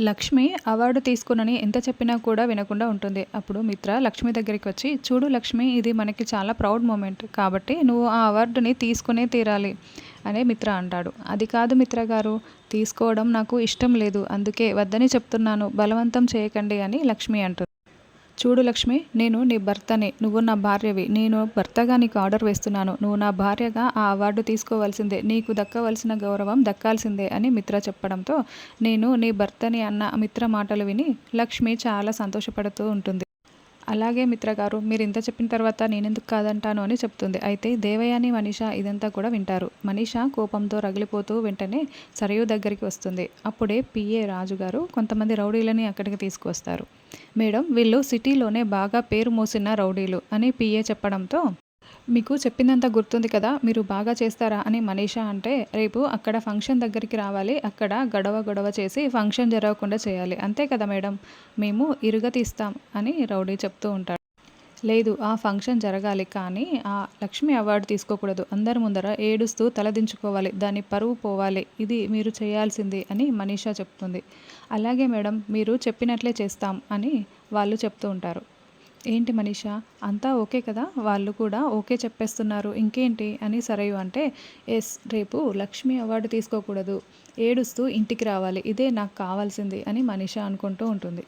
Lakshmi award తీసుకునని ఎంత చెప్పినా కూడా వినకుండా ఉంటుంది. అప్పుడు మిత్ర లక్ష్మి దగ్గరికి వచ్చి, చూడు లక్ష్మి, ఇది మనకి చాలా ప్రౌడ్ మూమెంట్. కాబట్టి నువ్వు ఆ అవార్డుని తీసుకునే తీరాలి అని మిత్ర అంటాడు. అది కాదు మిత్ర గారు, తీసుకోవడం నాకు ఇష్టం లేదు. అందుకే వద్దని చెప్తున్నాను. బలవంతం చేయకండి అని లక్ష్మి అంటుంది. చూడు లక్ష్మి, నేను నీ భర్తని, నువ్వు నా భార్యవి. నేను భర్తగా నీకు ఆర్డర్ వేస్తున్నాను. నువ్వు నా భార్యగా ఆ అవార్డు తీసుకోవాల్సిందే. నీకు దక్కవలసిన గౌరవం దక్కాల్సిందే అని మిత్ర చెప్పడంతో, నేను నీ భర్తని అన్న మిత్ర మాటలు విని లక్ష్మి చాలా సంతోషపడుతూ ఉంటుంది. అలాగే మిత్రగారు, మీరు ఇంత చెప్పిన తర్వాత నేనెందుకు కాదంటాను అని చెప్తుంది. అయితే దేవయాని, మనీష ఇదంతా కూడా వింటారు. మనీష కోపంతో రగిలిపోతూ వెంటనే సరయు దగ్గరికి వస్తుంది. అప్పుడే పిఏ రాజుగారు కొంతమంది రౌడీలని అక్కడికి తీసుకువస్తారు. మేడం, వీళ్ళు సిటీలోనే బాగా పేరు మోసిన రౌడీలు అని పిఏ చెప్పడంతో, మీకు చెప్పిందంతా గుర్తుంది కదా, మీరు బాగా చేస్తారా అని మనీషా అంటే, రేపు అక్కడ ఫంక్షన్ దగ్గరికి రావాలి, అక్కడ గొడవ చేసి ఫంక్షన్ జరగకుండా చేయాలి, అంతే కదా మేడం, మేము ఇరుగతీస్తాం అని రౌడీ చెప్తూ ఉంటాడు. లేదు, ఆ ఫంక్షన్ జరగాలి, కానీ ఆ లక్ష్మి అవార్డు తీసుకోకూడదు, అందరి ముందర ఏడుస్తూ తలదించుకోవాలి, దాని పరువు పోవాలి, ఇది మీరు చేయాల్సింది అని మనీషా చెప్తుంది. అలాగే మేడం, మీరు చెప్పినట్లే చేస్తాం అని వాళ్ళు చెప్తూ ఉంటారు. ఏంటి మనీషా, అంతా ఓకే కదా, వాళ్ళు కూడా ఓకే చెప్పేస్తున్నారు, ఇంకేంటి అని సరయు అంటే, ఎస్, రేపు లక్ష్మి అవార్డు తీసుకోకూడదు, ఏడుస్తూ ఇంటికి రావాలి, ఇదే నాకు కావాల్సింది అని మనీషా అనుకుంటూ ఉంటుంది.